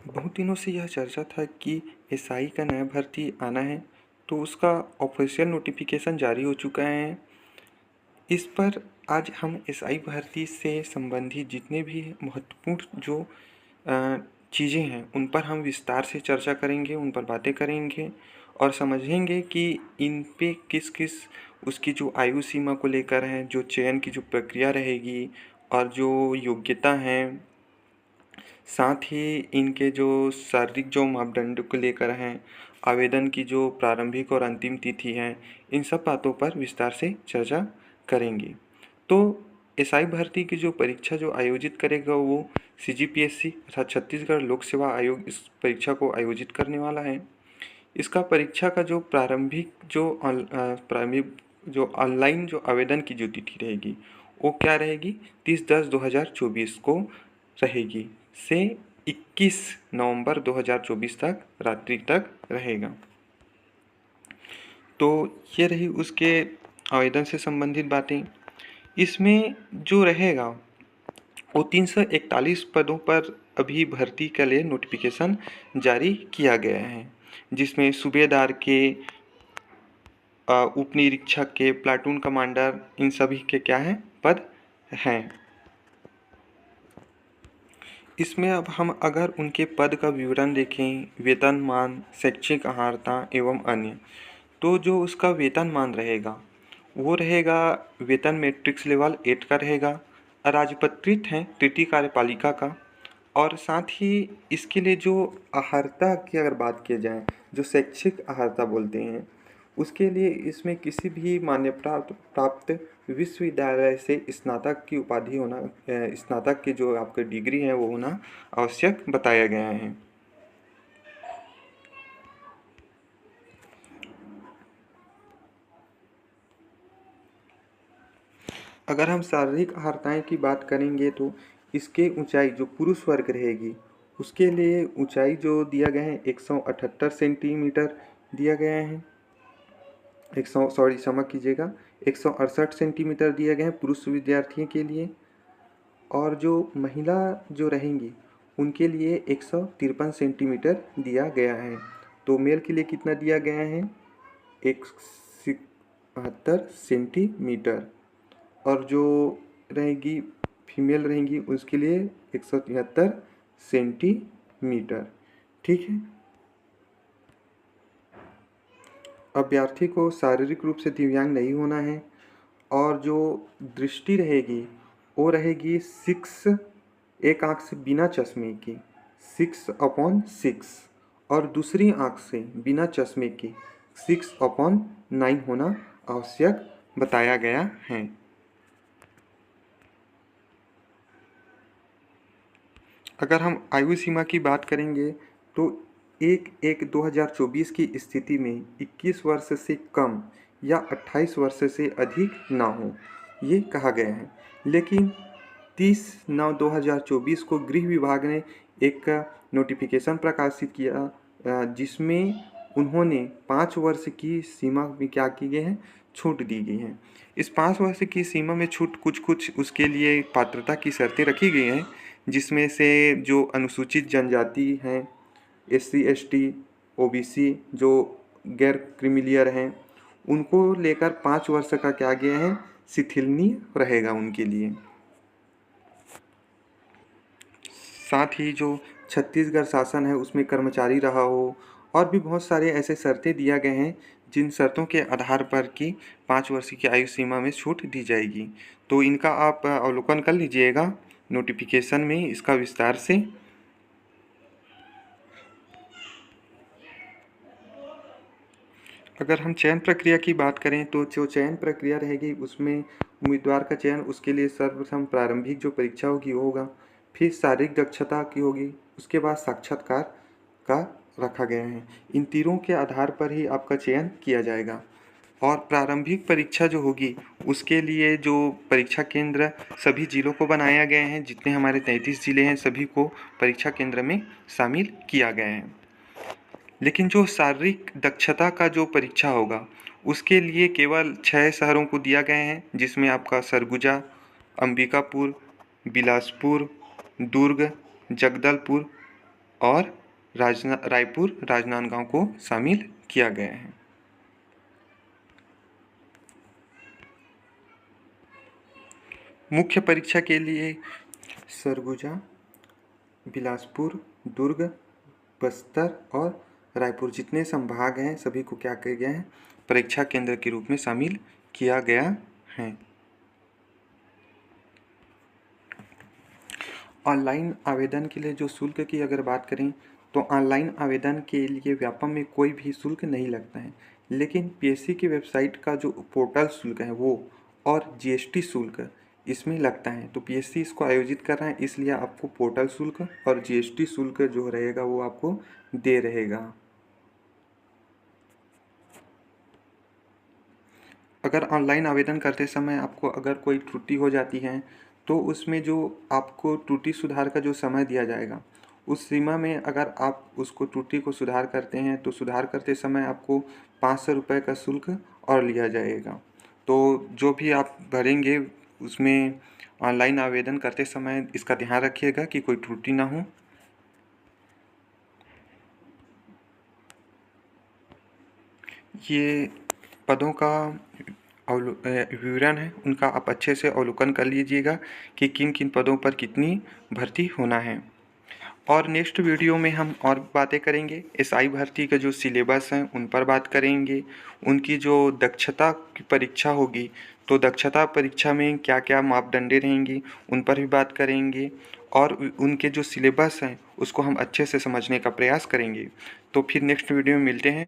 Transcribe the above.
बहुत दिनों से यह चर्चा था कि एसआई का नया भर्ती आना है, तो उसका ऑफिशियल नोटिफिकेशन जारी हो चुका है। इस पर आज हम एसआई भर्ती से संबंधित जितने भी महत्वपूर्ण जो चीज़ें हैं उन पर हम विस्तार से चर्चा करेंगे, उन पर बातें करेंगे और समझेंगे कि इन पे किस किस उसकी जो आयु सीमा को लेकर है, जो चयन की जो प्रक्रिया रहेगी और जो योग्यता है, साथ ही इनके जो शारीरिक जो मापदंड को लेकर हैं, आवेदन की जो प्रारंभिक और अंतिम तिथि है, इन सब बातों पर विस्तार से चर्चा करेंगे। तो एसआई भर्ती की जो परीक्षा जो आयोजित करेगा वो सीजीपीएससी अर्थात छत्तीसगढ़ लोक सेवा आयोग इस परीक्षा को आयोजित करने वाला है। इसका परीक्षा का जो प्रारंभिक जो ऑनलाइन जो आवेदन की जो तिथि रहेगी वो क्या रहेगी, 30/10/2024 को रहेगी से 21 नवंबर 2024 तक रात्रि तक रहेगा। तो ये रही उसके आवेदन से संबंधित बातें। इसमें जो रहेगा वो 341 पदों पर अभी भर्ती के लिए नोटिफिकेशन जारी किया गया है, जिसमें सूबेदार के, उप निरीक्षक के, प्लाटून कमांडर, इन सभी के क्या हैं पद हैं। इसमें अब हम अगर उनके पद का विवरण देखें, वेतनमान, शैक्षिक अर्हता एवं अन्य, तो जो उसका वेतनमान रहेगा वो रहेगा, वेतन मैट्रिक्स लेवल 8 का रहेगा, राजपत्रित है तृतीय कार्यपालिका का। और साथ ही इसके लिए जो अर्हता की अगर बात की जाए, जो शैक्षिक अर्हता बोलते हैं, उसके लिए इसमें किसी भी मान्यता प्राप्त विश्वविद्यालय से स्नातक की उपाधि होना, स्नातक की जो आपकी डिग्री है वो होना आवश्यक बताया गया है। अगर हम शारीरिक अर्हताएँ की बात करेंगे तो इसके ऊंचाई जो पुरुष वर्ग रहेगी उसके लिए ऊंचाई जो दिया गया है 178 सेंटीमीटर दिया गया है। 168 सेंटीमीटर दिया गया है पुरुष विद्यार्थियों के लिए। और जो महिला जो रहेंगी उनके लिए 153 सेंटीमीटर दिया गया है। तो मेल के लिए कितना दिया गया है, 172 सेंटीमीटर। और जो रहेगी फीमेल रहेंगी उसके लिए 173 सेंटीमीटर। ठीक है। अभ्यर्थी को शारीरिक रूप से दिव्यांग नहीं होना है। और जो दृष्टि रहेगी वो रहेगी 6, एक आँख से बिना चश्मे की 6/6 और दूसरी आँख से बिना चश्मे की 6/9 होना आवश्यक बताया गया है। अगर हम आयु सीमा की बात करेंगे तो 1/1/2024 की स्थिति में 21 वर्ष से कम या 28 वर्ष से अधिक ना हो, ये कहा गया है। लेकिन 30/9/2024 को गृह विभाग ने एक नोटिफिकेशन प्रकाशित किया, जिसमें उन्होंने 5 वर्ष की सीमा में क्या की गई है, छूट दी गई है। इस 5 वर्ष की सीमा में छूट कुछ उसके लिए पात्रता की शर्तें रखी गई हैं, जिसमें से जो अनुसूचित जनजाति हैं, SC ST OBC जो गैर क्रीमिलियर हैं, उनको लेकर 5 वर्ष का क्या गया है, शिथिलनीय रहेगा उनके लिए। साथ ही जो छत्तीसगढ़ शासन है उसमें कर्मचारी रहा हो, और भी बहुत सारे ऐसे शर्तें दिया गए हैं जिन शर्तों के आधार पर कि 5 वर्ष की आयु सीमा में छूट दी जाएगी। तो इनका आप अवलोकन कर लीजिएगा नोटिफिकेशन में इसका विस्तार से। अगर हम चयन प्रक्रिया की बात करें तो जो चयन प्रक्रिया रहेगी उसमें उम्मीदवार का चयन, उसके लिए सर्वप्रथम प्रारंभिक जो परीक्षा होगी वो होगा, फिर शारीरिक दक्षता की होगी, उसके बाद साक्षात्कार का रखा गया है। इन तीनों के आधार पर ही आपका चयन किया जाएगा। और प्रारंभिक परीक्षा जो होगी उसके लिए जो परीक्षा केंद्र सभी जिलों को बनाया गए हैं, जितने हमारे 33 जिले हैं सभी को परीक्षा केंद्र में शामिल किया गया है। लेकिन जो शारीरिक दक्षता का जो परीक्षा होगा उसके लिए केवल 6 शहरों को दिया गया है, जिसमें आपका सरगुजा, अंबिकापुर, बिलासपुर, दुर्ग, जगदलपुर और रायपुर राजनांदगांव को शामिल किया गया है। मुख्य परीक्षा के लिए सरगुजा, बिलासपुर, दुर्ग, बस्तर और रायपुर जितने संभाग हैं सभी को क्या किया गया है, परीक्षा केंद्र के रूप में शामिल किया गया है। ऑनलाइन आवेदन के लिए जो शुल्क की अगर बात करें तो ऑनलाइन आवेदन के लिए व्यापम में कोई भी शुल्क नहीं लगता है, लेकिन पीएससी की वेबसाइट का जो पोर्टल शुल्क है वो और जीएसटी शुल्क इसमें लगता है। तो पीएससी इसको आयोजित कर रहा है, इसलिए आपको पोर्टल शुल्क और जीएसटी शुल्क जो रहेगा वो आपको दे रहेगा। अगर ऑनलाइन आवेदन करते समय आपको अगर कोई त्रुटि हो जाती है तो उसमें जो आपको त्रुटि सुधार का जो समय दिया जाएगा उस सीमा में अगर आप उसको त्रुटि को सुधार करते हैं तो सुधार करते समय आपको 500 रुपये का शुल्क और लिया जाएगा। तो जो भी आप भरेंगे उसमें ऑनलाइन आवेदन करते समय इसका ध्यान रखिएगा कि कोई त्रुटि ना हो। ये पदों का विवरण है, उनका आप अच्छे से अवलोकन कर लीजिएगा कि किन किन पदों पर कितनी भर्ती होना है। और नेक्स्ट वीडियो में हम और बातें करेंगे, एसआई भर्ती का जो सिलेबस हैं उन पर बात करेंगे, उनकी जो दक्षता की परीक्षा होगी तो दक्षता परीक्षा में क्या क्या मापदंडें रहेंगी उन पर भी बात करेंगे और उनके जो सिलेबस हैं उसको हम अच्छे से समझने का प्रयास करेंगे। तो फिर नेक्स्ट वीडियो में मिलते हैं।